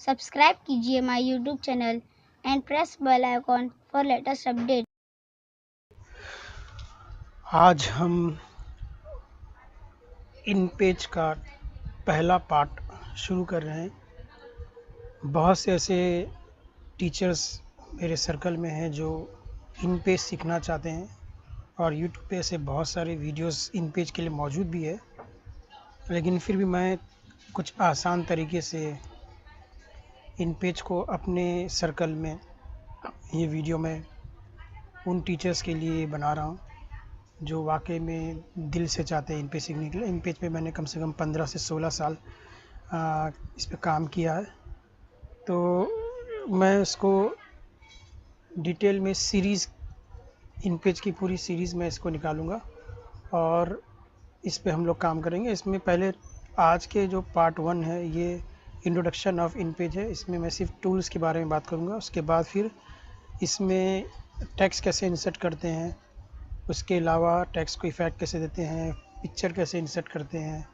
Subscribe कीजिए my YouTube channel and press bell icon for latest update. आज हम इन page का पहला पार्ट शुरू कर रहे हैं। बहुत से ऐसे टीचर्स मेरे सर्कल में हैं जो इन पेज सीखना चाहते हैं और यूट्यूब पे ऐसे बहुत सारे वीडियोस इन पेज के लिए मौजूद भी है, लेकिन फिर भी मैं कुछ आसान तरीके से इन पेज को अपने सर्कल में ये वीडियो में उन टीचर्स के लिए बना रहा हूँ जो वाकई में दिल से चाहते हैं इन पेज सीखने के लिए। इन पेज पे मैंने कम से कम 15 से 16 साल इस पे काम किया है, तो मैं इसको डिटेल में सीरीज़ इन पेज की पूरी सीरीज़ में इसको निकालूँगा और इस पे हम लोग काम करेंगे। इसमें पहले आज के जो पार्ट 1 है ये इंट्रोडक्शन ऑफ इन पेज है। इसमें मैं सिर्फ टूल्स के बारे में बात करूँगा। उसके बाद फिर इसमें टेक्स्ट कैसे इंसर्ट करते हैं, उसके अलावा टेक्स्ट को इफ़ेक्ट कैसे देते हैं, पिक्चर कैसे इंसर्ट करते हैं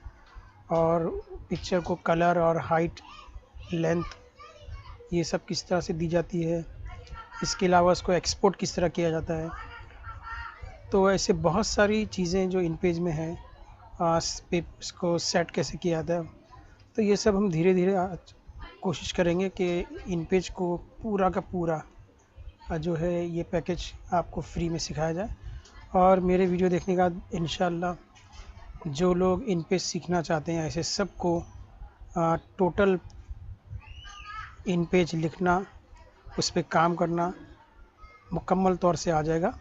और पिक्चर को कलर और हाइट लेंथ ये सब किस तरह से दी जाती है। इसके अलावा उसको एक्सपोर्ट किस तरह किया जाता है। तो ऐसे बहुत सारी चीज़ें जो इन पेज में हैं, इसको सेट कैसे किया जाता है, तो ये सब हम धीरे धीरे कोशिश करेंगे कि इन पेज को पूरा का पूरा जो है ये पैकेज आपको फ्री में सिखाया जाए। और मेरे वीडियो देखने का इंशाल्लाह जो लोग इन पेज सीखना चाहते हैं ऐसे सबको टोटल इन पेज लिखना, उस पर काम करना मुकम्मल तौर से आ जाएगा।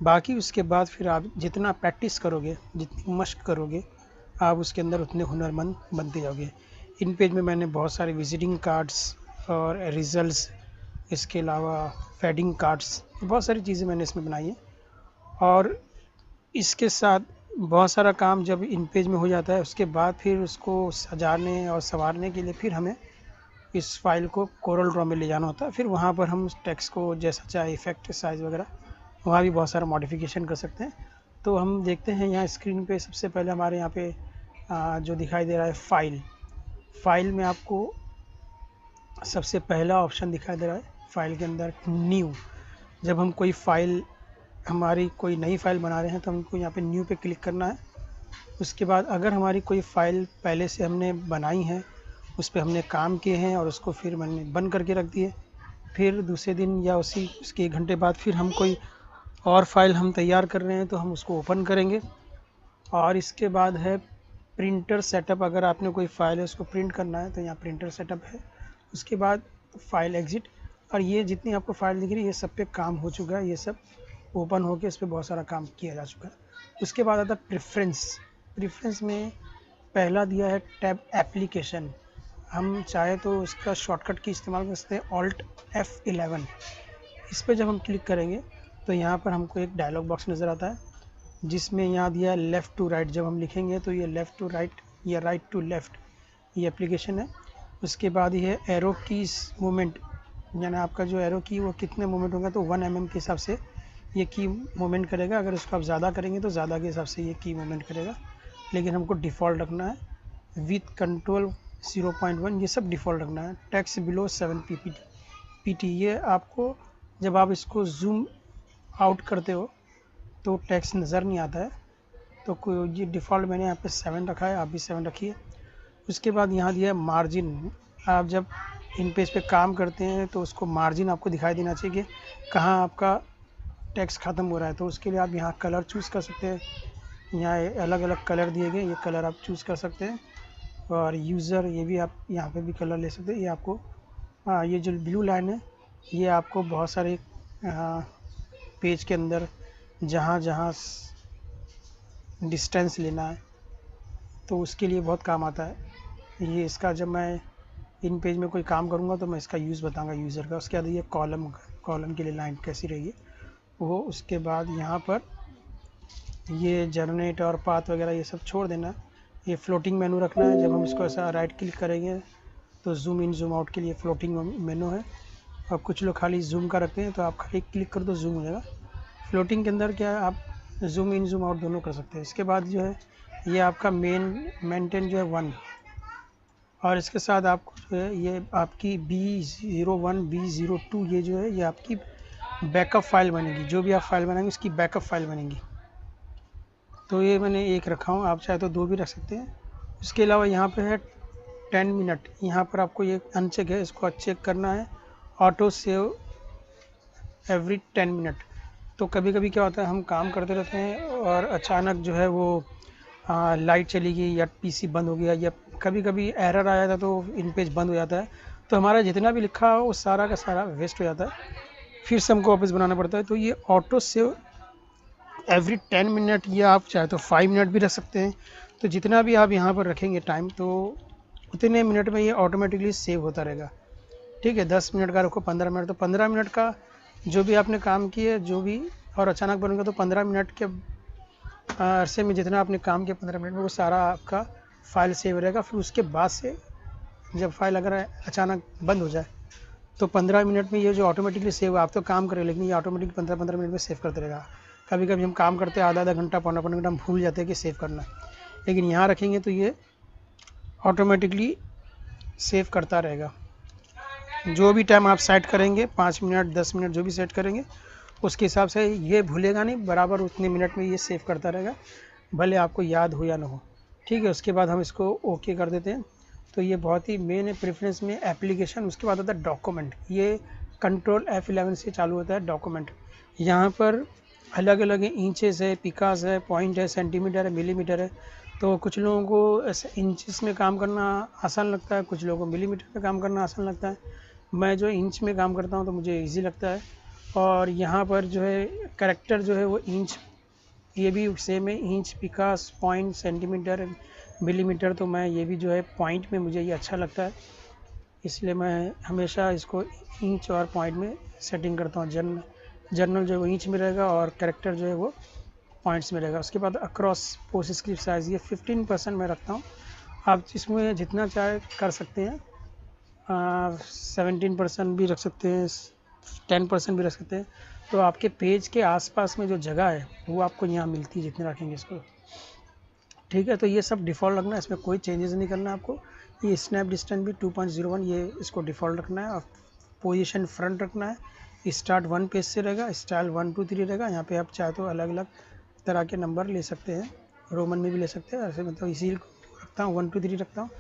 बाकी उसके बाद फिर आप जितना प्रैक्टिस करोगे, जितनी मशक करोगे, आप उसके अंदर उतने हुनरमंद बनते जाओगे। इन पेज में मैंने बहुत सारे विजिटिंग कार्ड्स और रिजल्ट्स, इसके अलावा फेडिंग कार्ड्स, बहुत सारी चीज़ें मैंने इसमें बनाई हैं। और इसके साथ बहुत सारा काम जब इन पेज में हो जाता है उसके बाद फिर उसको सजाने और संवारने के लिए फिर हमें इस फाइल को कोरल ड्रॉ में ले जाना होता है। फिर वहाँ पर हम टेक्स्ट को जैसा चाहे इफेक्ट, साइज़ वगैरह वहाँ भी बहुत सारा मॉडिफिकेशन कर सकते हैं। तो हम देखते हैं यहाँ स्क्रीन पे सबसे पहले हमारे यहाँ पे जो दिखाई दे रहा है फाइल में आपको सबसे पहला ऑप्शन दिखाई दे रहा है फाइल के अंदर न्यू। जब हम कोई फाइल, हमारी कोई नई फाइल बना रहे हैं तो हमको यहाँ पे न्यू पे क्लिक करना है। उसके बाद अगर हमारी कोई फ़ाइल पहले से हमने बनाई है, उस पर हमने काम किए हैं और उसको फिर मैंने बंद करके रख दिए, फिर दूसरे दिन या उसके 1 घंटे बाद फिर हम कोई और फाइल हम तैयार कर रहे हैं तो हम उसको ओपन करेंगे। और इसके बाद है प्रिंटर सेटअप। अगर आपने कोई फ़ाइल है उसको प्रिंट करना है तो यहाँ प्रिंटर सेटअप है। उसके बाद फाइल एग्ज़िट। और ये जितनी आपको फ़ाइल दिख रही है ये सब पे काम हो चुका है, ये सब ओपन होके इस पर बहुत सारा काम किया जा चुका है। उसके बाद आता है प्रेफरेंस में पहला दिया है टैब एप्लीकेशन। हम चाहे तो इसका शॉर्टकट की इस्तेमाल कर सकते हैं ऑल्ट F11। इस पर जब हम क्लिक करेंगे तो यहाँ पर हमको एक डायलॉग बॉक्स नज़र आता है जिसमें यहाँ दिया है लेफ़्ट टू राइट। जब हम लिखेंगे तो ये लेफ़्ट टू राइट या राइट टू लेफ़्ट ये एप्लीकेशन है। उसके बाद ये एरो कीज मूवमेंट, यानी आपका जो एरो की वो कितने मूवमेंट होंगे तो 1 mm के हिसाब से ये की मूवमेंट करेगा। अगर उसको आप ज़्यादा करेंगे तो ज़्यादा के हिसाब से ये की मूवमेंट करेगा, लेकिन हमको डिफ़ॉल्ट रखना है। विथ कंट्रोल 0.1 ये सब डिफ़ॉल्ट रखना है। टेक्स्ट बिलो 7 ppt ये आपको जब आप इसको जूम आउट करते हो तो टेक्स्ट नज़र नहीं आता है, तो ये डिफ़ॉल्ट मैंने यहाँ पे 7 रखा है, आप भी 7 रखिए। उसके बाद यहाँ दिया है मार्जिन। आप जब इन पेज पे काम करते हैं तो उसको मार्जिन आपको दिखाई देना चाहिए कि कहाँ आपका टेक्स्ट ख़त्म हो रहा है। तो उसके लिए आप यहाँ कलर चूज़ कर सकते हैं। यहाँ अलग अलग कलर दिए गए, ये कलर आप चूज़ कर सकते हैं। और यूज़र, ये भी आप यहाँ पे भी कलर ले सकते हैं। ये आपको ये जो ब्लू लाइन है ये आपको बहुत सारे पेज के अंदर जहाँ जहाँ डिस्टेंस लेना है तो उसके लिए बहुत काम आता है। ये इसका जब मैं इन पेज में कोई काम करूँगा तो मैं इसका यूज़ बताऊँगा यूज़र का। उसके बाद ये कॉलम के लिए लाइन कैसी रहेगी वो। उसके बाद यहाँ पर ये जनरेट और पाथ वगैरह ये सब छोड़ देना। ये फ्लोटिंग मेनू रखना है। जब हम इसको ऐसा राइट क्लिक करेंगे तो जूम इन जूम आउट के लिए फ्लोटिंग मेनू है। और कुछ लोग खाली जूम का रखते हैं तो आप खाली क्लिक कर दो जूम हो जाएगा। फ्लोटिंग के अंदर क्या है, आप जूम इन जूम आउट दोनों कर सकते हैं। इसके बाद जो है ये आपका मेंटेन जो है 1, और इसके साथ आपको जो है ये आपकी B01 B02 ये जो है ये आपकी बैकअप फाइल बनेगी। जो भी आप फाइल बनाएंगे उसकी बैकअप फाइल बनेगी। तो ये मैंने एक रखा हूँ, आप चाहे तो 2 भी रख सकते हैं। उसके अलावा यहाँ पे है 10 मिनट, यहाँ पर आपको ये अनचेक है, इसको चेक करना है। Auto save every 10 minute. तो कभी कभी क्या होता है, हम काम करते रहते हैं और अचानक जो है वो लाइट चली गई या पीसी बंद हो गया या कभी कभी एरर आ जाता है तो इन पेज बंद हो जाता है, तो हमारा जितना भी लिखा हो वो सारा का सारा वेस्ट हो जाता है, फिर से हमको वापस बनाना पड़ता है। तो ये ऑटो सेव एवरी 10 मिनट, ये आप चाहे तो 5 मिनट भी रख सकते हैं। तो जितना भी आप यहाँ पर रखेंगे टाइम, तो उतने मिनट में ये ऑटोमेटिकली सेव होता रहेगा। ठीक है, 10 मिनट का रखो, 15 मिनट, तो 15 मिनट का जो भी आपने काम किए जो भी, और अचानक बनेगा तो 15 मिनट के अरसे में जितना आपने काम किया 15 मिनट में वो सारा आपका फाइल सेव रहेगा। फिर उसके बाद से जब फाइल अगर अचानक बंद हो जाए तो 15 मिनट में ये जो ऑटोमेटिकली सेव, आप तो काम करें लेकिन ये ऑटोमेटिक 15-15 मिनट में सेव करते रहेगा। कभी कभी हम काम करते हैं आधा घंटा पौना घंटा, हम भूल जाते हैं कि सेव करना, लेकिन यहाँ रखेंगे तो ये ऑटोमेटिकली सेव करता रहेगा। जो भी टाइम आप सेट करेंगे 5 मिनट 10 मिनट जो भी सेट करेंगे उसके हिसाब से ये भूलेगा नहीं, बराबर उतने मिनट में ये सेव करता रहेगा, भले आपको याद हो या ना हो। ठीक है, उसके बाद हम इसको ओके कर देते हैं। तो ये बहुत ही मेन है प्रेफरेंस में एप्लीकेशन। उसके बाद आता है डॉक्यूमेंट, ये कंट्रोल F11 से चालू होता है डॉक्यूमेंट। यहाँ पर अलग अलग इंचेस है, पिकास है, पॉइंट है, सेंटीमीटर है, मिलीमीटर है। तो कुछ लोगों को ऐसे इंचेस में काम करना आसान लगता है, कुछ लोगों को मिलीमीटर में काम करना आसान लगता है। मैं जो इंच में काम करता हूँ तो मुझे इजी लगता है। और यहाँ पर जो है कैरेक्टर जो है वो इंच, ये भी सेम है, इंच, पिकास, पॉइंट, सेंटीमीटर, मिलीमीटर। तो मैं ये भी जो है पॉइंट में मुझे ये अच्छा लगता है, इसलिए मैं हमेशा इसको इंच और पॉइंट में सेटिंग करता हूँ। जर्नल जो है वो इंच में रहेगा और कैरेक्टर जो है वो पॉइंट्स में रहेगा। उसके बाद अक्रॉस पोस्ट स्क्रिप्ट साइज़ ये 15% में रखता हूँ। आप इसमें जितना चाहे कर सकते हैं, 17% भी रख सकते हैं, 10% भी रख सकते हैं। तो आपके पेज के आसपास में जो जगह है वो आपको यहाँ मिलती है जितने रखेंगे इसको। ठीक है, तो ये सब डिफ़ॉल्ट रखना है, इसमें कोई चेंजेस नहीं करना है आपको। ये स्नैप डिस्टेंस भी 2.01 ये इसको डिफ़ॉल्ट रखना है। और पोजीशन फ्रंट रखना है, स्टार्ट 1 पेज से रहेगा, स्टाइल 1 2 3 रहेगा। यहाँ पे आप चाहे तो अलग अलग तरह के नंबर ले सकते हैं, रोमन में भी ले सकते हैं, ऐसे मतलब इसी रखता हूँ 1 2 3 रखता हूँ।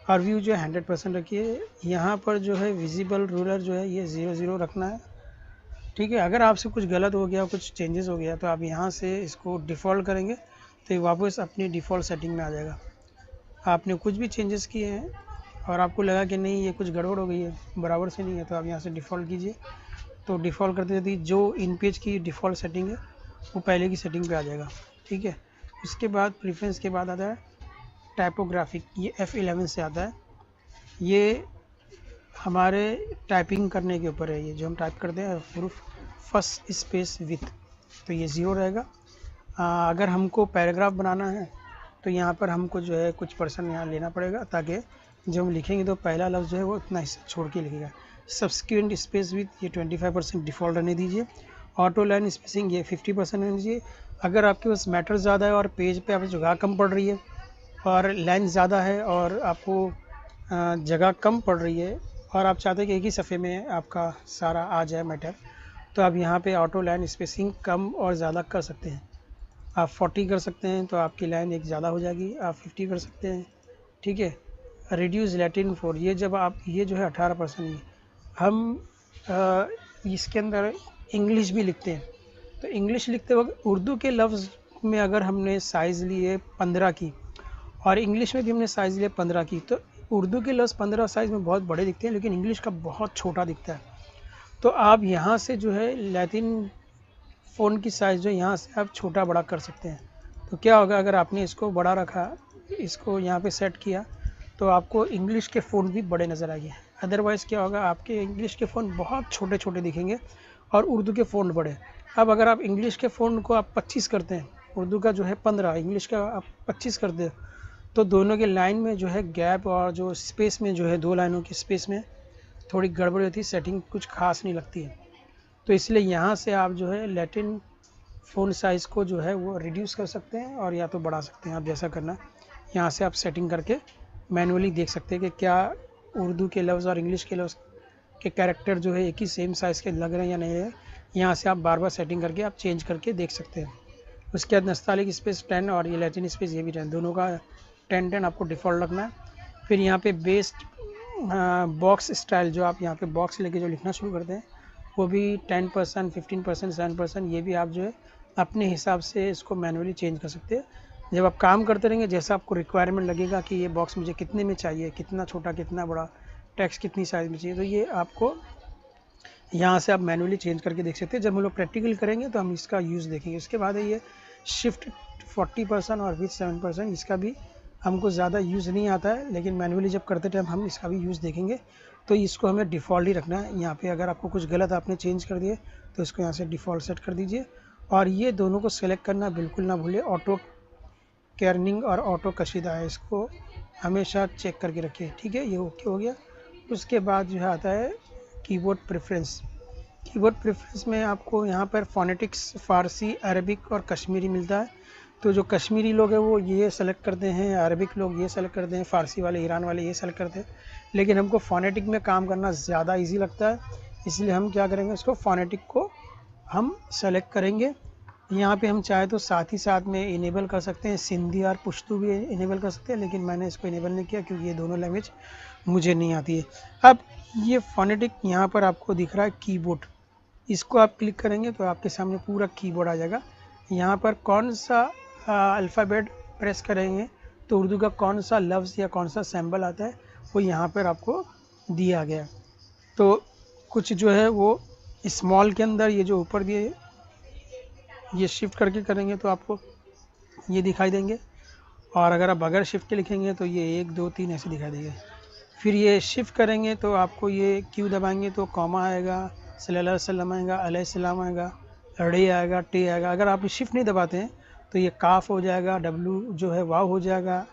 और व्यू जो है 100% रखिए। यहाँ पर जो है विजिबल रूलर जो है ये 0 रखना है। ठीक है, अगर आपसे कुछ गलत हो गया, कुछ चेंजेस हो गया, तो आप यहाँ से इसको डिफ़ॉल्ट करेंगे तो ये वापस अपनी डिफ़ॉल्ट सेटिंग में आ जाएगा। आपने कुछ भी चेंजेस किए हैं और आपको लगा कि नहीं ये कुछ गड़बड़ हो गई है, बराबर से नहीं है, तो आप यहाँ से डिफ़ॉल्ट कीजिए। तो डिफ़ॉल्ट करते रहती जो इन पेज की डिफ़ॉल्ट सेटिंग है वो पहले की सेटिंग पे आ जाएगा। ठीक है, उसके बाद प्रेफरेंस के बाद आता है टाइपोग्राफिक, ये F11 से आता है। ये हमारे टाइपिंग करने के ऊपर है, ये जो हम टाइप करते हैं प्रूफ फर्स्ट स्पेस विथ, तो ये 0 रहेगा। अगर हमको पैराग्राफ बनाना है तो यहाँ पर हमको जो है कुछ % यहाँ लेना पड़ेगा, ताकि जब हम लिखेंगे तो पहला लफ्ज़ जो है वो इतना हिस्सा छोड़ के लिखेगा। सब्सिक्वेंट स्पेस विथ ये 25% डिफ़ॉल्ट रहने दीजिए। ऑटो लाइन स्पेसिंग ये 50% रहने दीजिए। अगर आपके पास मैटर ज़्यादा है और पेज पे आप जगह कम पड़ रही है और लाइन ज़्यादा है और आपको जगह कम पड़ रही है और आप चाहते हैं कि एक ही सफ़े में आपका सारा आ जाए मैटर, तो आप यहाँ पे ऑटो लाइन स्पेसिंग कम और ज़्यादा कर सकते हैं। आप 40 कर सकते हैं तो आपकी लाइन एक ज़्यादा हो जाएगी, आप 50 कर सकते हैं। ठीक है, रिड्यूस लैटिन फॉर, ये जब आप ये जो है 18% हम इसके अंदर इंग्लिश भी लिखते हैं, तो इंग्लिश लिखते वक्त उर्दू के लफ्ज़ में अगर हमने साइज़ लिए 15 की और इंग्लिश में भी हमने साइज़ लिया 15 की, तो उर्दू के लफ्ज़ 15 साइज़ में बहुत बड़े दिखते हैं लेकिन इंग्लिश का बहुत छोटा दिखता है। तो आप यहाँ से जो है लैटिन फ़ॉन्ट की साइज़ जो यहाँ से आप छोटा बड़ा कर सकते हैं। तो क्या होगा, अगर आपने इसको बड़ा रखा, इसको यहाँ पे सेट किया, तो आपको इंग्लिश के फ़ॉन्ट भी बड़े नज़र आएंगे। अदरवाइज़ क्या होगा, आपके इंग्लिश के फ़ॉन्ट बहुत छोटे छोटे दिखेंगे और उर्दू के फ़ॉन्ट बड़े। अब अगर आप इंग्लिश के फ़ॉन्ट को आप 25 करते हैं, उर्दू का जो है 15, इंग्लिश का आप 25 कर दे, तो दोनों के लाइन में जो है गैप और जो स्पेस में जो है 2 लाइनों की स्पेस में थोड़ी गड़बड़ होती है, सेटिंग कुछ खास नहीं लगती है। तो इसलिए यहाँ से आप जो है लैटिन फ़ॉन्ट साइज़ को जो है वो रिड्यूस कर सकते हैं और या तो बढ़ा सकते हैं, आप जैसा करना है यहाँ से आप सेटिंग करके मैनुअली देख सकते हैं कि क्या उर्दू के लफ्ज़ और इंग्लिश के लफ्ज़ के कैरेक्टर जो है एक ही सेम साइज़ के लग रहे हैं या नहीं है। यहाँ से आप बार बार सेटिंग करके आप चेंज करके देख सकते हैं। उसके बाद नस्तालिक स्पेस 10 और ये लैटिन स्पेस ये भी 10, दोनों का 10 आपको डिफ़ॉल्ट रखना है। फिर यहाँ पे बेस्ड बॉक्स स्टाइल, जो आप यहाँ पे बॉक्स लेके जो लिखना शुरू करते हैं वो भी 10%, 15%, 7%, ये भी आप जो है अपने हिसाब से इसको मैनुअली चेंज कर सकते हैं। जब आप काम करते रहेंगे, जैसा आपको रिक्वायरमेंट लगेगा कि ये बॉक्स मुझे कितने में चाहिए, कितना छोटा कितना बड़ा, टेक्स्ट कितनी साइज़ में चाहिए, तो ये आपको यहाँ से आप मैनुअली चेंज करके देख सकते हैं। जब हम लोग प्रैक्टिकल करेंगे तो हम इसका यूज़ देखेंगे। उसके बाद है ये शिफ्ट 40% और विथ 7%, इसका भी हमको ज़्यादा यूज़ नहीं आता है, लेकिन मैनुअली जब करते टाइम हम इसका भी यूज़ देखेंगे। तो इसको हमें डिफ़ॉल्ट ही रखना है। यहाँ पे अगर आपको कुछ गलत आपने चेंज कर दिए तो इसको यहाँ से डिफ़ॉल्ट सेट कर दीजिए। और ये दोनों को सेलेक्ट करना बिल्कुल ना भूलिए। ऑटो केर्निंग और ऑटो कशीदा है, इसको हमेशा चेक करके रखिए। ठीक है, ये ओके हो गया। उसके बाद जो है आता है कीबोर्ड प्रेफरेंस। कीबोर्ड प्रेफरेंस में आपको यहाँ पर फोनेटिक्स, फ़ारसी, अरबिक और कश्मीरी मिलता है। तो जो कश्मीरी लोग हैं वो ये सेलेक्ट करते हैं, अरबिक लोग ये सेलेक्ट करते हैं, फ़ारसी वाले, ईरान वाले ये सेलेक्ट करते हैं। लेकिन हमको फोनेटिक में काम करना ज़्यादा ईजी लगता है, इसलिए हम क्या करेंगे, इसको फोनेटिक को हम सेलेक्ट करेंगे। यहाँ पे हम चाहे तो साथ ही साथ में इनेबल कर सकते हैं, सिंधी और पुश्तू भी इनेबल कर सकते हैं, लेकिन मैंने इसको इनेबल नहीं किया क्योंकि ये दोनों लैंग्वेज मुझे नहीं आती है। अब ये फोनेटिक यहाँ पर आपको दिख रहा है कीबोर्ड, इसको आप क्लिक करेंगे तो आपके सामने पूरा कीबोर्ड आ जाएगा। यहाँ पर कौन सा अल्फ़ाबेट प्रेस करेंगे तो उर्दू का कौन सा लफ्ज़ या कौन सा सिंबल आता है वो यहाँ पर आपको दिया गया। तो कुछ जो है वो स्मॉल के अंदर ये जो ऊपर दिए, ये शिफ्ट करके करेंगे तो आपको ये दिखाई देंगे। और अगर आप बगैर शिफ्ट के लिखेंगे तो ये 1 2 3 ऐसे दिखाई देंगे। फिर ये शिफ्ट करेंगे तो आपको ये क्यू दबाएंगे तो कॉमा आएगा, सल्लल्लाहु अलैहि वसल्लम आएगा, अलैहिस्सलाम आएगा, रे आएगा, टे आएगा। अगर आप शिफ्ट नहीं दबाते हैं तो ये काफ हो जाएगा, डब्लू जो है वाव हो जाएगा,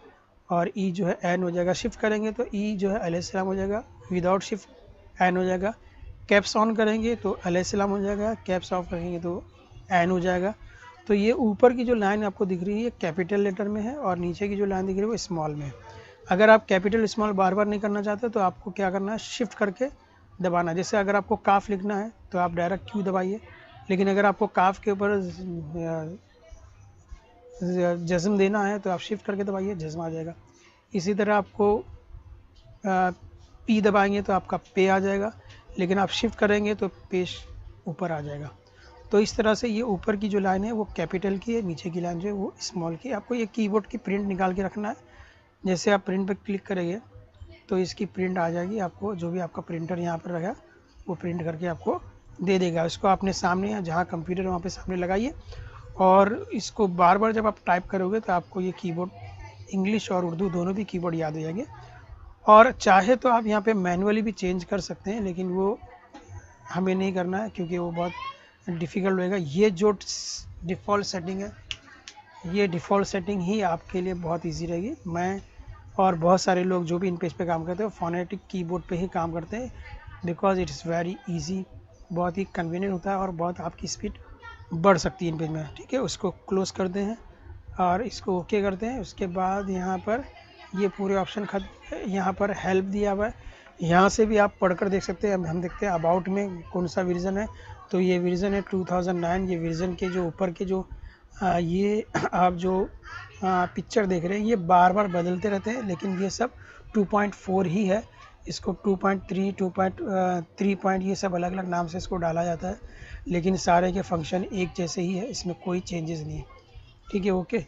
और ई जो है एन हो जाएगा। शिफ्ट करेंगे तो ई जो है अलैहिस्सलाम हो जाएगा, विदाउट शिफ्ट एन हो जाएगा। कैप्स ऑन करेंगे तो अलैहिस्सलाम हो जाएगा, कैप्स ऑफ करेंगे तो एन हो जाएगा। तो ये ऊपर की जो लाइन आपको दिख रही है कैपिटल लेटर में है और नीचे की जो लाइन दिख रही है वो स्मॉल में है। अगर आप कैपिटल स्मॉल बार बार नहीं करना चाहते तो आपको क्या करना है, शिफ्ट करके दबाना। जैसे अगर आपको काफ लिखना है तो आप डायरेक्ट क्यू दबाइए, लेकिन अगर आपको काफ के ऊपर जज़्म देना है तो आप शिफ्ट करके दबाइए, जज़्म आ जाएगा। इसी तरह आपको पी दबाएंगे तो आपका पे आ जाएगा, लेकिन आप शिफ्ट करेंगे तो पेश ऊपर आ जाएगा। तो इस तरह से ये ऊपर की जो लाइन है वो कैपिटल की है, नीचे की लाइन जो है वो स्मॉल की। आपको ये कीबोर्ड की प्रिंट निकाल के रखना है। जैसे आप प्रिंट पर क्लिक करेंगे तो इसकी प्रिंट आ जाएगी, आपको जो भी आपका प्रिंटर यहाँ पर रखा वो प्रिंट करके आपको दे देगा। इसको अपने सामने या जहाँ कंप्यूटर वहाँ पे सामने लगाइए, और इसको बार बार जब आप टाइप करोगे तो आपको ये कीबोर्ड इंग्लिश और उर्दू दोनों भी कीबोर्ड याद हो जाएंगे। और चाहे तो आप यहाँ पे मैनुअली भी चेंज कर सकते हैं, लेकिन वो हमें नहीं करना है क्योंकि वो बहुत डिफ़िकल्ट होएगा। ये जो डिफ़ॉल्ट सेटिंग है, ये डिफ़ॉल्ट सेटिंग ही आपके लिए बहुत इजी रहेगी। मैं और बहुत सारे लोग जो भी इन पेज पे काम करते हैं फोनेटिक कीबोर्ड पे ही काम करते हैं, because it is very easy, बहुत ही कन्वीनियंट होता है और बहुत आपकी स्पीड बढ़ सकती है इन पेज में। ठीक है, उसको क्लोज़ करते हैं और इसको ओके करते हैं। उसके बाद यहाँ पर ये पूरे ऑप्शन खत्म है। यहाँ पर हेल्प दिया हुआ है, यहाँ से भी आप पढ़कर देख सकते हैं। हम देखते हैं अबाउट में कौन सा वर्जन है, तो ये वर्जन है 2009। ये वर्जन के जो ऊपर के जो ये आप जो पिक्चर देख रहे हैं ये बार बार बदलते रहते हैं, लेकिन ये सब 2.4 ही है। इसको 2.3, 2.3 ये सब अलग अलग नाम से इसको डाला जाता है, लेकिन सारे के फंक्शन एक जैसे ही है, इसमें कोई चेंजेस नहीं है। ठीक है, ओके।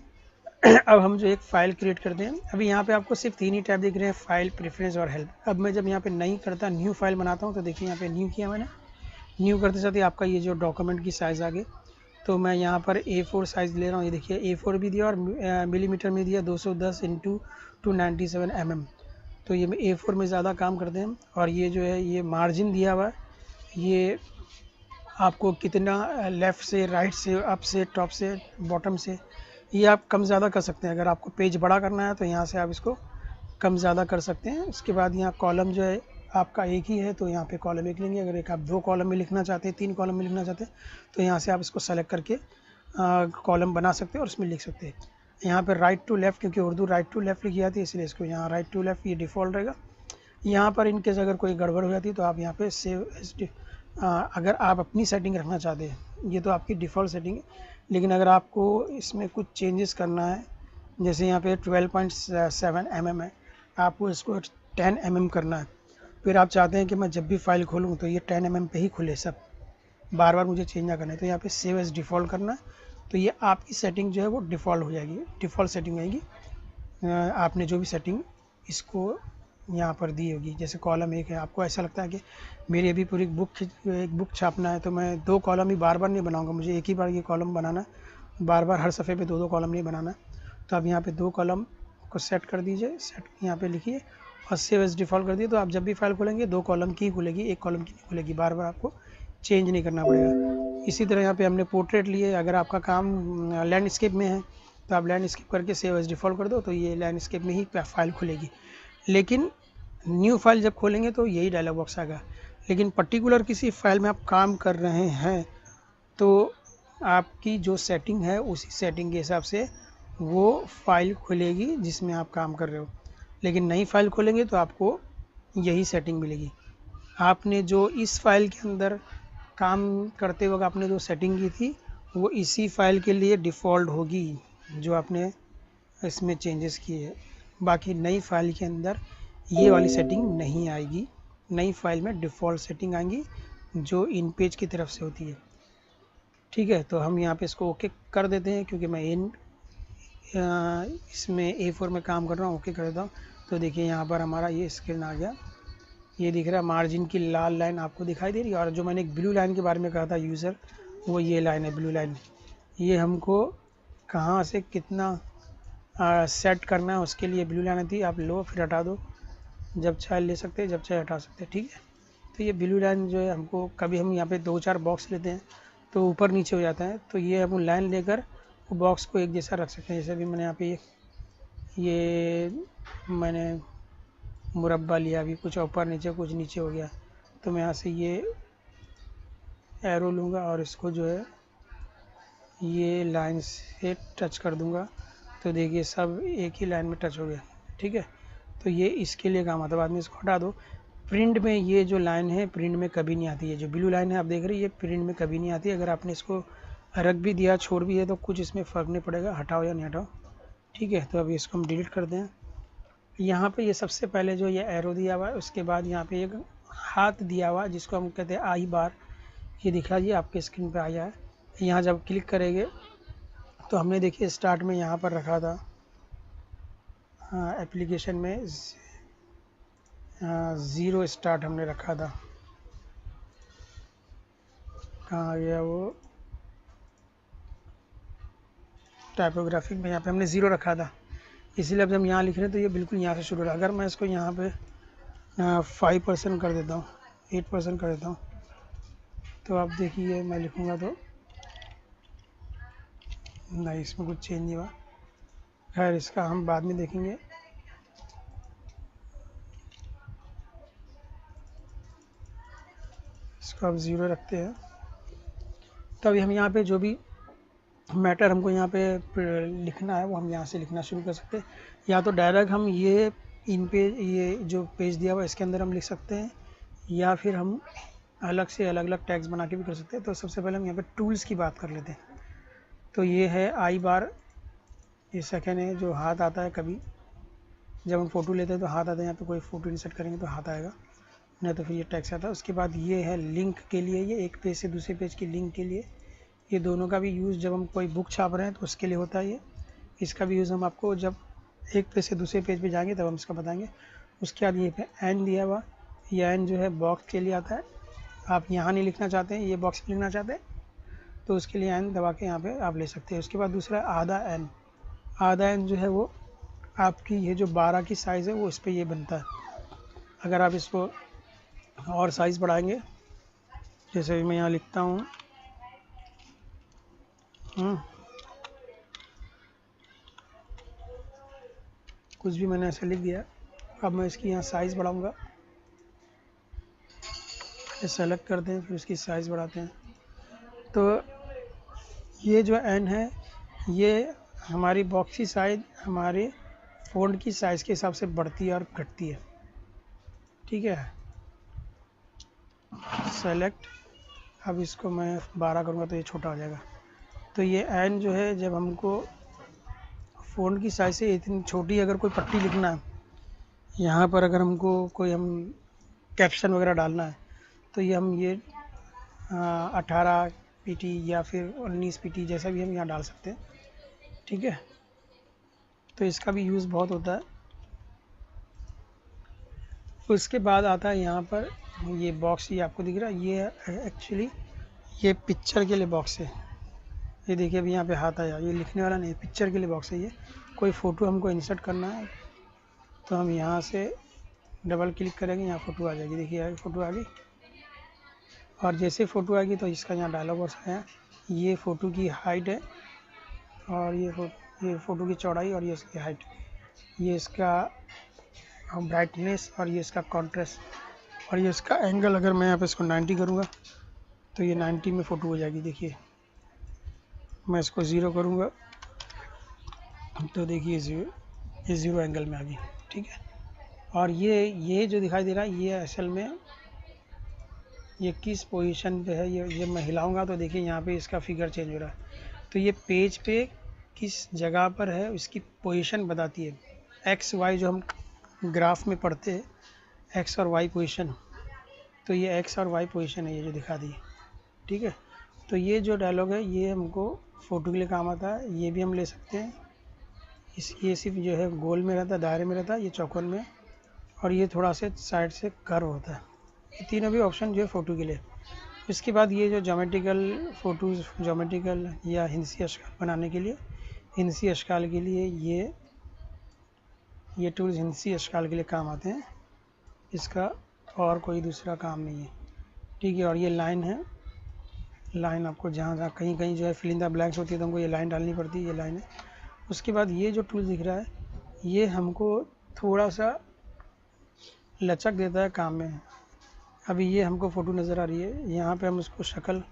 अब हम जो एक फ़ाइल क्रिएट करते हैं, अभी यहाँ पे आपको सिर्फ 3 ही टैब दिख रहे हैं, फाइल, प्रेफरेंस और हेल्प। अब मैं जब यहाँ पे नई करता न्यू फाइल बनाता हूँ तो देखिए यहाँ पे न्यू किया मैंने। न्यू करते साथ ही आपका ये जो डॉक्यूमेंट की साइज़ आ गई, तो मैं यहाँ पर A4 साइज़ ले रहा हूँ। ये देखिए A4 भी दिया और मिलीमीटर में दिया 210 × 297 mm। तो ये A4 में ज़्यादा काम करते हैं। और ये जो है ये मार्जिन दिया हुआ है, ये आपको कितना लेफ़्ट से, राइट से, अप से, टॉप से, बॉटम से, ये आप कम ज़्यादा कर सकते हैं। अगर आपको पेज बड़ा करना है तो यहाँ से आप इसको कम ज़्यादा कर सकते हैं। उसके बाद यहाँ कॉलम जो है आपका एक ही है तो यहाँ पे कॉलम एक लेंगे। अगर एक आप 2 कॉलम में लिखना चाहते हैं, 3 कॉलम में लिखना चाहते हैं, तो यहाँ से आप इसको सेलेक्ट करके कॉलम बना सकते हैं और उसमें लिख सकते हैं। यहाँ पर राइट टू लेफ़्ट, क्योंकि उर्दू राइट टू लेफ़्ट लिखी जाती है इसलिए इसको यहाँ राइट टू लेफ़्ट ये डिफ़ॉल्ट रहेगा। यहाँ पर इन केस अगर कोई गड़बड़ हो जाती है तो आप यहाँ पे सेव एज, अगर आप अपनी सेटिंग रखना चाहते हैं, ये तो आपकी डिफ़ॉल्ट सेटिंग है, लेकिन अगर आपको इसमें कुछ चेंजेस करना है, जैसे यहाँ पे 12.7 mm है, आपको इसको 10 mm करना है, फिर आप चाहते हैं कि मैं जब भी फाइल खोलूँ तो ये 10 mm पे ही खुले सब, बार बार मुझे चेंज ना करना है, तो यहाँ पे सेव एज डिफ़ॉल्ट करना है, तो ये आपकी सेटिंग जो है वो डिफ़ॉल्ट हो जाएगी, डिफ़ॉल्ट सेटिंग आएगी। आपने जो भी सेटिंग इसको यहाँ पर दी होगी, जैसे कॉलम 1 है, आपको ऐसा लगता है कि मेरी अभी पूरी एक बुक छापना है तो मैं 2 कॉलम ही बार बार नहीं बनाऊँगा, मुझे एक ही बार ये कॉलम बनाना, बार बार हर सफ़े पे 2-2 कॉलम नहीं बनाना। तो आप यहाँ पे 2 कॉलम को सेट कर दीजिए, सेट यहाँ पे लिखिए और सेव एज डिफ़ॉल्ट कर दिए, तो आप जब भी फाइल खोलेंगे 2 कॉलम की ही खुलेगी, 1 कॉलम की नहीं खुलेगी, बार बार आपको चेंज नहीं करना पड़ेगा। इसी तरह यहाँ पे हमने पोर्ट्रेट लिए, अगर आपका काम लैंडस्केप में है तो आप लैंडस्केप करके सेव एज डिफ़ॉल्ट कर दो, तो ये लैंडस्केप में ही फाइल खुलेगी। लेकिन न्यू फाइल जब खोलेंगे तो यही डायलॉग बॉक्स आएगा। लेकिन पर्टिकुलर किसी फाइल में आप काम कर रहे हैं तो आपकी जो सेटिंग है उसी सेटिंग के हिसाब से वो फाइल खुलेगी जिसमें आप काम कर रहे हो, लेकिन नई फाइल खोलेंगे तो आपको यही सेटिंग मिलेगी। आपने जो इस फाइल के अंदर काम करते वक्त आपने जो सेटिंग की थी वो इसी फाइल के लिए डिफ़ॉल्ट होगी जो आपने इसमें चेंजेस किए हैं। बाकी नई फाइल के अंदर ये वाली सेटिंग नहीं आएगी, नई फाइल में डिफ़ॉल्ट सेटिंग आएंगी जो इन पेज की तरफ से होती है। ठीक है, तो हम यहाँ पे इसको ओके कर देते हैं, क्योंकि मैं इसमें A4 में काम कर रहा हूँ, ओके कर देता हूँ। तो देखिए यहाँ पर हमारा ये स्क्रीन आ गया, ये दिख रहा है, मार्जिन की लाल लाइन आपको दिखाई दे रही है, और जो मैंने एक ब्लू लाइन के बारे में कहा था यूज़र, वो ये लाइन है, ब्लू लाइन। ये हमको कहाँ से कितना सेट करना है उसके लिए ब्लू लाइन आती है, आप लो फिर हटा दो, जब चाहे ले सकते हैं, जब चाहे हटा सकते हैं। ठीक है, तो ये ब्लू लाइन जो है हमको, कभी हम यहाँ पे 2-4 बॉक्स लेते हैं तो ऊपर नीचे हो जाता है, तो ये हम लाइन लेकर वो बॉक्स को एक जैसा रख सकते हैं। जैसे भी मैंने यहाँ पे ये मैंने मुरब्बा लिया, अभी कुछ ऊपर नीचे कुछ नीचे हो गया, तो मैं यहाँ से ये एरो लूँगा और इसको जो है ये लाइन से टच कर दूँगा, तो देखिए सब एक ही लाइन में टच हो गया। ठीक है, तो ये इसके लिए काम आता है, बाद में इसको हटा दो। प्रिंट में ये जो लाइन है प्रिंट में कभी नहीं आती है, जो ब्लू लाइन है आप देख रहे हैं ये प्रिंट में कभी नहीं आती है। अगर आपने इसको रख भी दिया, छोड़ भी है, तो कुछ इसमें फ़र्क नहीं पड़ेगा, हटाओ या नहीं हटाओ। ठीक है, तो अभी इसको हम डिलीट कर दें। यहाँ पे ये सबसे पहले जो ये एरो दिया हुआ है, उसके बाद यहाँ पे एक हाथ दिया हुआ है जिसको हम कहते हैं आई बार, ये दिखा जी आपके स्क्रीन पे आया है। यहाँ जब क्लिक करेंगे तो हमने देखिए स्टार्ट में यहाँ पर रखा था, हाँ एप्लीकेशन में 0 स्टार्ट हमने रखा था, कहाँ गया वो, टाइपोग्राफिक में यहाँ पे हमने 0 रखा था, इसीलिए अब जब यहाँ लिख रहे हैं तो ये बिल्कुल यहाँ से शुरू हो रहा है। अगर मैं इसको यहाँ पे 5% कर देता हूँ, 8% कर देता हूँ, तो आप देखिए मैं लिखूँगा तो नहीं, इसमें कुछ चेंज नहीं हुआ। खैर इसका हम बाद में देखेंगे। इसको अब 0 रखते हैं। तो अभी हम यहाँ पे जो भी मैटर हमको यहाँ पे लिखना है वो हम यहाँ से लिखना शुरू कर सकते हैं, या तो डायरेक्ट हम ये इन पेज, ये जो पेज दिया हुआ इसके अंदर हम लिख सकते हैं, या फिर हम अलग से अलग अलग टैग्स बना के भी कर सकते हैं। तो सबसे पहले हम यहाँ पे टूल्स की बात कर लेते हैं। तो ये है आई बार, ये सेकेंड है जो हाथ आता है, कभी जब हम फ़ोटो लेते हैं तो हाथ आता है, यहाँ पे कोई फ़ोटो इंसर्ट करेंगे तो हाथ आएगा, नहीं तो फिर ये टैक्स आता है। उसके बाद ये है लिंक के लिए, ये एक पेज से दूसरे पेज की लिंक के लिए, ये दोनों का भी यूज़ जब हम कोई बुक छाप रहे हैं तो उसके लिए होता है। ये इसका भी यूज़ हम आपको जब एक पेज से दूसरे पेज पे जाएंगे तब हम इसका बताएंगे। उसके बाद ये पे एन दिया हुआ, ये एन जो है बॉक्स के लिए आता है, आप यहाँ नहीं लिखना चाहते हैं, ये बॉक्स में लिखना चाहते हैं तो उसके लिए एन दबा के यहाँ पे आप ले सकते हैं। उसके बाद दूसरा आधा एन, आधा एन जो है वो आपकी ये जो 12 की साइज़ है वो इस पर ये बनता है। अगर आप इसको और साइज़ बढ़ाएंगे, जैसे मैं यहाँ लिखता हूँ कुछ भी मैंने ऐसे लिख दिया, अब मैं इसकी यहाँ साइज़ बढ़ाऊँगा, सेलेक्ट करते हैं फिर उसकी साइज़ बढ़ाते हैं। तो ये जो एन है ये हमारी बॉक्स की साइज हमारे फ़ॉन्ट की साइज़ के हिसाब से बढ़ती है और घटती है। ठीक है, सेलेक्ट, अब इसको मैं 12 करूँगा तो ये छोटा हो जाएगा। तो ये एन जो है, जब हमको फ़ॉन्ट की साइज़ से इतनी छोटी अगर कोई पट्टी लिखना है, यहाँ पर अगर हमको कोई हम कैप्शन वगैरह डालना है, तो ये हम ये 18 पीटी या फिर 19 पीटी जैसा भी हम यहाँ डाल सकते हैं। ठीक है, तो इसका भी यूज़ बहुत होता है। उसके बाद आता है यहाँ पर ये बॉक्स, ये आपको दिख रहा है, ये एक्चुअली ये पिक्चर के लिए बॉक्स है। ये देखिए अभी यहाँ पे हाथ आया, ये लिखने वाला नहीं, पिक्चर के लिए बॉक्स है। ये कोई फ़ोटो हमको इंसर्ट करना है तो हम यहाँ से डबल क्लिक करेंगे, यहाँ फ़ोटो आ जाएगी। देखिए फ़ोटो आ गई, और जैसे फ़ोटो आ गई तो इसका यहाँ डायलॉग बॉक्स है। ये फ़ोटो की हाइट है, और ये फ़ोटो की चौड़ाई, और ये इसकी हाइट, ये इसका ब्राइटनेस, और ये इसका कॉन्ट्रास्ट, और ये इसका एंगल। अगर मैं यहाँ पे इसको 90 करूँगा तो ये 90 में फ़ोटो हो जाएगी। देखिए मैं इसको 0 करूँगा तो देखिए ये 0 एंगल में आ गई। ठीक है, और ये जो दिखाई दे रहा है, ये असल में ये किस पोजीशन पे है। ये मैं हिलाऊंगा तो देखिए यहाँ पे इसका फिगर चेंज हो रहा है। तो ये पेज पे किस जगह पर है इसकी पोजीशन बताती है। एक्स वाई जो हम ग्राफ में पढ़ते हैं, एक्स और वाई पोजीशन, तो ये एक्स और वाई पोजीशन है, ये जो दिखा दी। ठीक है, तो ये जो डायलॉग है ये हमको फ़ोटो के लिए काम आता है। ये भी हम ले सकते हैं। ये सिर्फ जो है गोल में रहता है, दायरे में रहता है, ये चौकोन में, और ये थोड़ा से साइड से कर्व होता है। ये तीनों भी ऑप्शन जो है फ़ोटो के लिए। इसके बाद ये जो ज्योमेट्रिकल फ़ोटोज़, ज्योमेट्रिकल या हिंसी अशकाल बनाने के लिए, हिंसी अशकाल के लिए ये टूल्स हिंसी अशकाल के लिए काम आते हैं। इसका और कोई दूसरा काम नहीं है। ठीक है, और ये लाइन है। लाइन आपको जहाँ कहीं कहीं जो है फिल इन द ब्लैंक्स होती है तो हमको ये लाइन डालनी पड़ती है, ये लाइन है। उसके बाद ये जो टूल दिख रहा है, ये हमको थोड़ा सा लचक देता है काम में। अभी ये हमको फ़ोटो नज़र आ रही है, यहाँ पे हम उसको शक्ल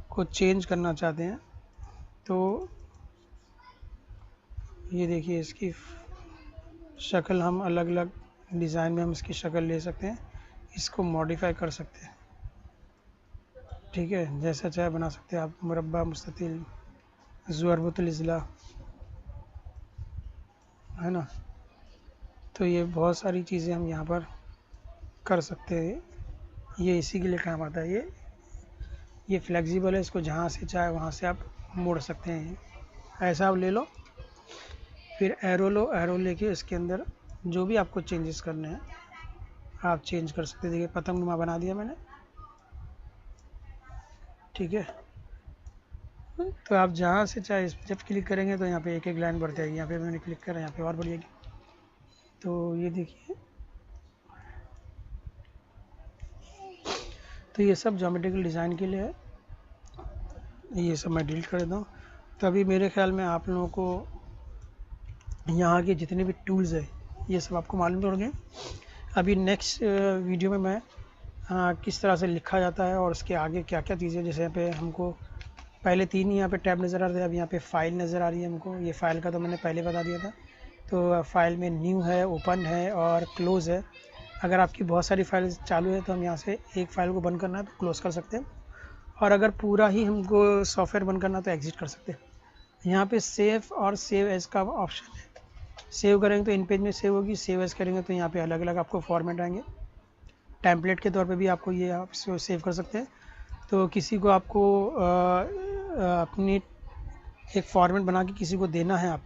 को चेंज करना चाहते हैं, तो ये देखिए इसकी शक्ल हम अलग अलग डिज़ाइन में हम इसकी शक्ल ले सकते हैं, इसको मॉडिफाई कर सकते हैं। ठीक है, जैसा चाहे बना सकते हैं आप, मुरब्बा, मुस्ततिल, ज़ुअरबतुल इज़ला, है ना। तो ये बहुत सारी चीज़ें हम यहाँ पर कर सकते हैं। ये इसी के लिए काम आता है। ये फ्लेक्सिबल है, इसको जहाँ से चाहे वहाँ से आप मोड़ सकते हैं। ऐसा आप ले लो, फिर एरो लो, एरो लेके इसके अंदर जो भी आपको चेंजेस करने हैं आप चेंज कर सकते हैं। देखिए पतंगनुमा बना दिया मैंने। ठीक है, तो आप जहाँ से चाहे इस जब क्लिक करेंगे तो यहाँ पे एक एक लाइन बढ़ जाएगी। यहाँ पे मैंने क्लिक करा, यहाँ पे और बढ़ जाएगी। तो ये देखिए, तो ये सब ज्योमेट्रिकल डिज़ाइन के लिए है। ये सब मैं डिलीट कर देता हूँ। तो अभी मेरे ख्याल में आप लोगों को यहाँ के जितने भी टूल्स है ये सब आपको मालूम पड़ गए। अभी नेक्स्ट वीडियो में मैं किस तरह से लिखा जाता है और उसके आगे क्या क्या चीज़ें, जैसे यहाँ पे हमको पहले 3 ही यहाँ पे टैब नज़र आ रहे थे, अब यहाँ पे फाइल नज़र आ रही है हमको। ये फ़ाइल का तो मैंने पहले बता दिया था। तो फाइल में न्यू है, ओपन है और क्लोज़ है। अगर आपकी बहुत सारी फाइल चालू है तो हम यहाँ से एक फ़ाइल को बंद करना है तो क्लोज़ कर सकते हैं, और अगर पूरा ही हमको सॉफ्टवेयर बंद करना है तो एग्ज़िट कर सकते हैं। यहाँ पे सेव और सेव एज़ का ऑप्शन है। सेव करेंगे तो इन पेज में सेव होगी, सेव एज़ करेंगे तो यहाँ पे अलग अलग आपको फॉर्मेट आएंगे। टेम्पलेट के तौर पे भी आपको ये आप सेव कर सकते हैं। तो किसी को आपको अपनी एक फॉर्मेट बना के किसी को देना है, आप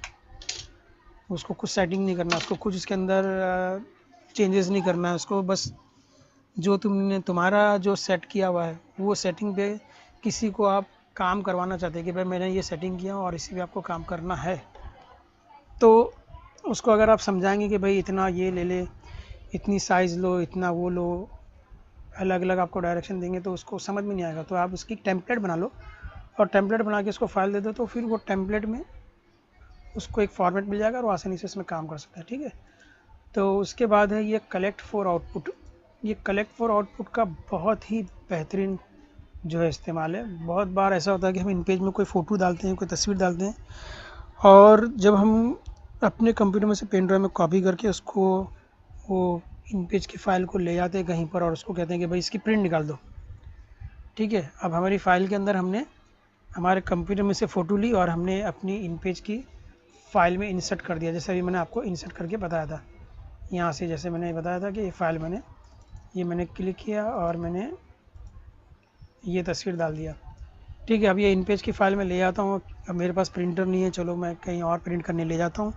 उसको कुछ सेटिंग नहीं करना, उसको कुछ इसके अंदर चेंजेस नहीं करना है, उसको बस जो तुम्हारा जो सेट किया हुआ है वो सेटिंग पे किसी को आप काम करवाना चाहते हैं कि भाई मैंने ये सेटिंग किया और इसी पे आपको काम करना है, तो उसको अगर आप समझाएंगे कि भाई इतना ये ले ले, इतनी साइज़ लो, इतना वो लो, अलग अलग आपको डायरेक्शन देंगे तो उसको समझ में नहीं आएगा। तो आप उसकी टेम्पलेट बना लो और टेम्पलेट बना के उसको फाइल दे दो, तो फिर वो टेम्पलेट में उसको एक फॉर्मेट मिल जाएगा और वो आसानी से इसमें काम कर सकता है। ठीक है, तो उसके बाद है ये कलेक्ट फॉर आउटपुट। ये कलेक्ट फॉर आउटपुट का बहुत ही बेहतरीन जो है इस्तेमाल है। बहुत बार ऐसा होता है कि हम इन पेज में कोई फ़ोटो डालते हैं, कोई तस्वीर डालते हैं और जब हम अपने कंप्यूटर में से पेन ड्राइव में कॉपी करके उसको वो इन पेज की फ़ाइल को ले जाते हैं कहीं पर और उसको कहते हैं कि भाई इसकी प्रिंट निकाल दो। ठीक है, अब हमारी फ़ाइल के अंदर हमने हमारे कंप्यूटर में से फ़ोटो ली और हमने अपनी इन पेज की फ़ाइल में इंसर्ट कर दिया। जैसे अभी मैंने आपको इंसर्ट करके बताया था, यहाँ से जैसे मैंने बताया था कि ये फ़ाइल मैंने क्लिक किया और मैंने ये तस्वीर डाल दिया। ठीक है, अब ये इन पेज की फ़ाइल में ले जाता हूँ। अब मेरे पास प्रिंटर नहीं है, चलो मैं कहीं और प्रिंट करने ले जाता हूँ।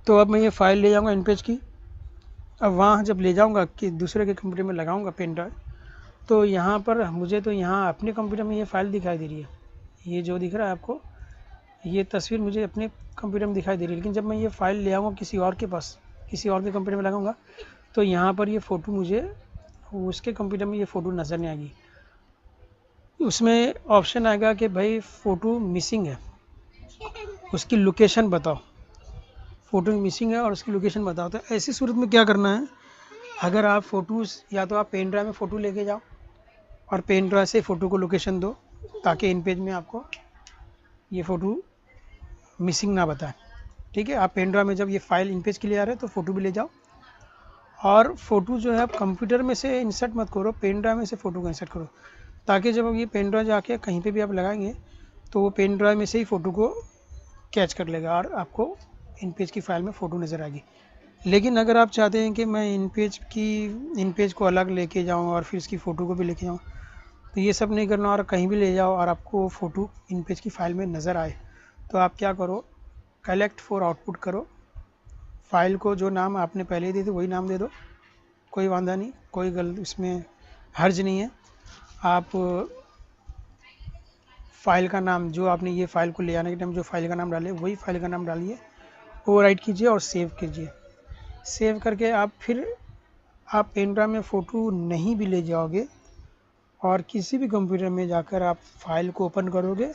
तो अब मैं ये फ़ाइल ले जाऊँगा इन पेज की। अब वहाँ जब ले जाऊँगा कि दूसरे के कंप्यूटर में लगाऊँगा पेन ड्राइव, तो यहाँ पर मुझे तो यहाँ अपने कंप्यूटर में ये फ़ाइल दिखाई दे रही है। ये जो दिख रहा है आपको, ये तस्वीर मुझे अपने कंप्यूटर में दिखाई दे रही है। लेकिन जब मैं ये फ़ाइल ले आऊँगा किसी और के पास, किसी और के कंप्यूटर में लगाऊँगा, तो यहाँ पर ये फ़ोटो मुझे उसके कंप्यूटर में ये फ़ोटो नज़र नहीं आएगी। उसमें ऑप्शन आएगा कि भाई फ़ोटो मिसिंग है, उसकी लोकेशन बताओ। फ़ोटो मिसिंग है और उसकी लोकेशन बताओ। तो ऐसी सूरत में क्या करना है, अगर आप फ़ोटोज़ या तो आप पेन ड्राइव में फ़ोटो लेके जाओ और पेन ड्राइव से फ़ोटो को लोकेशन दो, ताकि इन पेज में आपको ये फ़ोटो मिसिंग ना बताए। ठीक है, आप पेन ड्राइव में जब ये फ़ाइल इन पेज के लिए आ रहे हैं तो फ़ोटो भी ले जाओ, और फ़ोटो जो है आप कंप्यूटर में से इंसर्ट मत करो, पेन ड्राइव में से फ़ोटो को इंसर्ट करो, ताकि जब ये पेन ड्राइव जाके कहीं पे भी आप लगाएंगे तो वो पेन ड्राइव में से ही फ़ोटो को कैच कर लेगा और आपको इन पेज की फ़ाइल में फ़ोटो नज़र आएगी। लेकिन अगर आप चाहते हैं कि मैं इन पेज को अलग लेके जाऊँ और फिर इसकी फ़ोटो को भी लेके जाऊँ, तो ये सब नहीं करना और कहीं भी ले जाओ और आपको फ़ोटो इन पेज की फ़ाइल में नज़र आए, तो आप क्या करो, कलेक्ट फॉर आउटपुट करो। फ़ाइल को जो नाम आपने पहले ही दिए थे वही नाम दे दो, कोई वांधा नहीं, कोई गलत इसमें हर्ज नहीं है। आप फ़ाइल का नाम जो आपने ये फ़ाइल को ले जाने के टाइम जो फ़ाइल का नाम डाले वही फ़ाइल का नाम डालिए, ओवरराइट कीजिए और सेव कीजिए। सेव करके आप फिर आप पेन ड्राइव में फ़ोटो नहीं भी ले जाओगे और किसी भी कंप्यूटर में जाकर आप फाइल को ओपन करोगे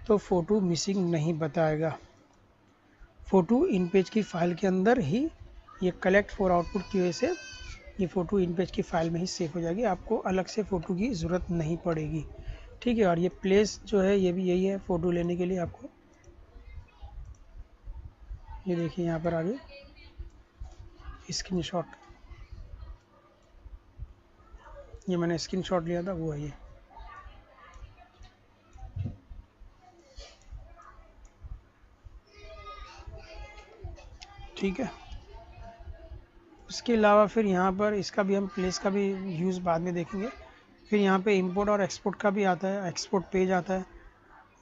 तो फ़ोटो मिसिंग नहीं बताएगा। फ़ोटो इन पेज की फ़ाइल के अंदर ही ये कलेक्ट फॉर आउटपुट की वजह से ये फ़ोटो इन पेज की फ़ाइल में ही सेव हो जाएगी, आपको अलग से फ़ोटो की ज़रूरत नहीं पड़ेगी। ठीक है, और ये प्लेस जो है ये भी यही है फ़ोटो लेने के लिए आपको। ये देखिए यहाँ पर आगे स्क्रीनशॉट, ये मैंने स्क्रीनशॉट लिया था वो है ये। ठीक है, उसके अलावा फिर यहाँ पर इसका भी हम प्लेस का भी यूज़ बाद में देखेंगे। फिर यहाँ पे इंपोर्ट और एक्सपोर्ट का भी आता है, एक्सपोर्ट पेज आता है।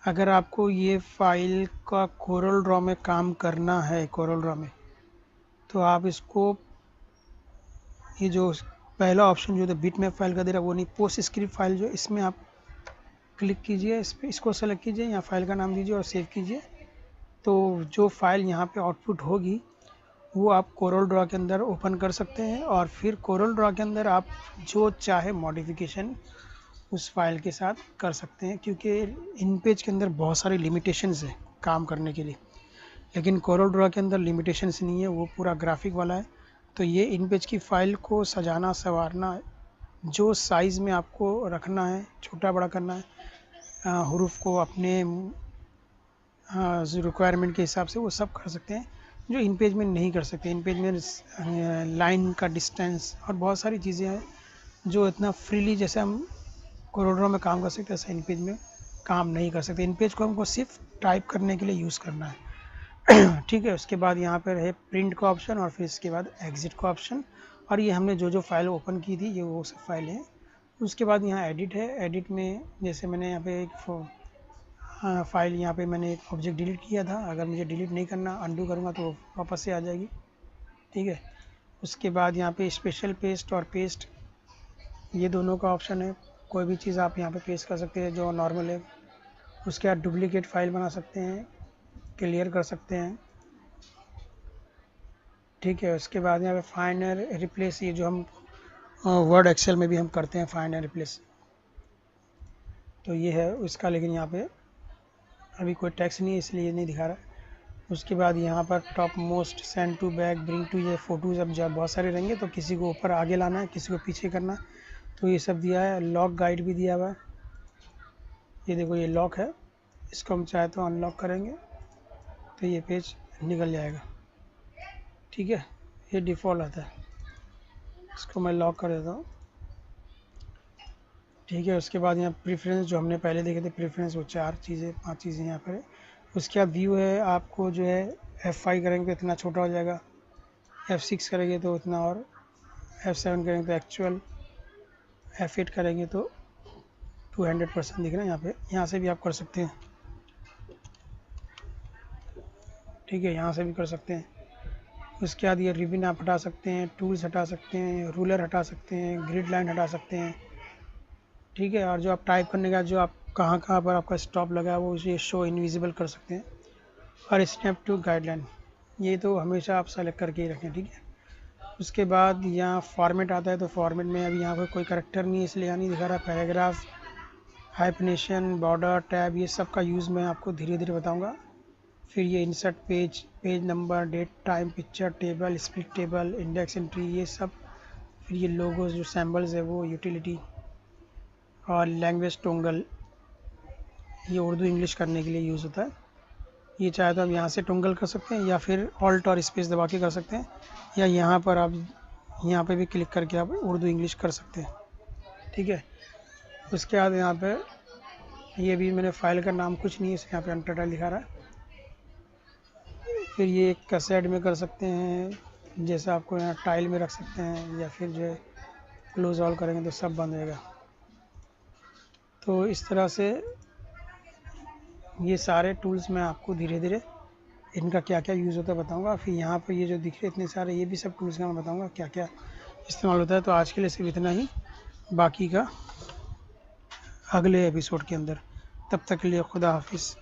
अगर आपको ये फ़ाइल का कोरल ड्रॉ में काम करना है, कोरल ड्रॉ में, तो आप इसको ये जो पहला ऑप्शन जो बिट मैप फाइल का दे रहा है वो नहीं, पोस्ट स्क्रिप्ट फाइल जो इसमें आप क्लिक कीजिए, इस पर इसको सेलेक्ट कीजिए, यहाँ फाइल का नाम दीजिए और सेव कीजिए। तो जो फाइल यहाँ पे आउटपुट होगी वो आप कोरल ड्रॉ के अंदर ओपन कर सकते हैं और फिर कोरल ड्रॉ के अंदर आप जो चाहे मॉडिफिकेशन उस फाइल के साथ कर सकते हैं, क्योंकि इन पेज के अंदर बहुत सारी लिमिटेशंस है काम करने के लिए, लेकिन कोरल ड्रॉ के अंदर लिमिटेशंस नहीं है, वो पूरा ग्राफिक वाला है। तो ये इन पेज की फ़ाइल को सजाना संवारना, जो साइज़ में आपको रखना है, छोटा बड़ा करना है, हरूफ को अपने रिक्वायरमेंट के हिसाब से वो सब कर सकते हैं, जो इन पेज में नहीं कर सकते। इन पेज में लाइन का डिस्टेंस और बहुत सारी चीज़ें हैं जो इतना फ्रीली जैसे हम कोरल ड्रॉ में काम कर सकते हैं ऐसा इन पेज में काम नहीं कर सकते। इन पेज को हमको सिर्फ टाइप करने के लिए यूज़ करना है। ठीक है, उसके बाद यहाँ पर है प्रिंट का ऑप्शन और फिर इसके बाद एग्ज़िट का ऑप्शन, और ये हमने जो जो फाइल ओपन की थी ये वो सब फाइल है। उसके बाद यहाँ एडिट है, एडिट में जैसे मैंने यहाँ पे एक फ़ाइल यहाँ पे मैंने एक ऑब्जेक्ट डिलीट किया था, अगर मुझे डिलीट नहीं करना अंडू करूँगा तो वापस से आ जाएगी। ठीक है, उसके बाद यहाँ पे स्पेशल पेस्ट और पेस्ट ये दोनों का ऑप्शन है, कोई भी चीज़ आप यहाँ पे पेस्ट कर सकते हैं जो नॉर्मल है। उसके बाद डुप्लीकेट फाइल बना सकते हैं, क्लियर कर सकते हैं। ठीक है, उसके बाद यहाँ पे फाइंड एंड रिप्लेस, ये जो हम वर्ड एक्सेल में भी हम करते हैं फाइंड एंड रिप्लेस, तो ये है उसका, लेकिन यहाँ पे अभी कोई टैक्स नहीं है इसलिए ये नहीं दिखा रहा है। उसके बाद यहाँ पर top most, send to back, bring to, ये फ़ोटोज़ अब जब बहुत सारे रहेंगे तो किसी को ऊपर आगे लाना है, किसी को पीछे करना है, तो ये सब दिया है। लॉक गाइड भी दिया हुआ है, ये देखो ये लॉक है, इसको हम चाहे तो अनलॉक करेंगे तो ये पेज निकल जाएगा। ठीक है, ये डिफ़ॉल्ट आता है, इसको मैं लॉक कर देता हूँ। ठीक है, उसके बाद यहाँ प्रेफरेंस जो हमने पहले देखे थे, प्रेफरेंस वो 5 चीज़ें यहाँ पर है। उसके बाद व्यू है, आपको जो है F5 करेंगे तो इतना छोटा हो जाएगा, F6 करेंगे तो उतना, और F7 करेंगे तो एक्चुअल, F8 करेंगे तो 200% दिख रहा है यहाँ पे। यहाँ से भी आप कर सकते हैं। ठीक है, यहाँ से भी कर सकते हैं। उसके बाद ये रिबन आप हटा सकते हैं, टूल्स हटा सकते हैं, रूलर हटा सकते हैं, ग्रिड लाइन हटा सकते हैं। ठीक है, और जो आप टाइप करने का जो आप कहाँ कहाँ पर आपका स्टॉप लगा है वो ये शो इनविजिबल कर सकते हैं। और स्नैप टू गाइडलाइन, ये तो हमेशा आप सेलेक्ट करके ही रखें। ठीक है, उसके बाद यहाँ फॉर्मेट आता है, तो फॉर्मेट में अभी यहाँ पर कोई करेक्टर नहीं है इसलिए यहाँ नहीं दिखा रहा। पैराग्राफ, हाइफनेशन, बॉर्डर, टैब, ये सब का यूज़ मैं आपको धीरे धीरे बताऊँगा। फिर ये insert page, page number, date, time, picture, table, split table, index entry, ये सब। फिर ये लोगोस जो सैम्बल्स है वो, यूटिलिटी, और लैंग्वेज टोंगल, ये उर्दू इंग्लिश करने के लिए यूज़ होता है। ये चाहे तो आप यहाँ से टोंगल कर सकते हैं, या फिर ऑल्ट और स्पेस दबा के कर सकते हैं, या यहाँ पर आप यहाँ पे भी क्लिक करके आप उर्दू इंग्लिश कर सकते हैं। ठीक है, उसके बाद यहाँ पे ये भी मैंने फाइल का नाम कुछ नहीं है, यहाँ पे अनटाइटल लिखा रहा है। फिर ये एक कैसेट में कर सकते हैं, जैसे आपको यहाँ टाइल में रख सकते हैं, या फिर जो है क्लोज ऑल करेंगे तो सब बंद होएगा। तो इस तरह से ये सारे टूल्स मैं आपको धीरे धीरे इनका क्या क्या यूज़ होता है बताऊंगा। फिर यहाँ पर ये जो दिख रहे इतने सारे, ये भी सब टूल्स का मैं बताऊंगा क्या क्या इस्तेमाल होता है। तो आज के लिए सिर्फ इतना ही, बाकी का अगले एपिसोड के अंदर। तब तक के लिए खुदा हाफिज़।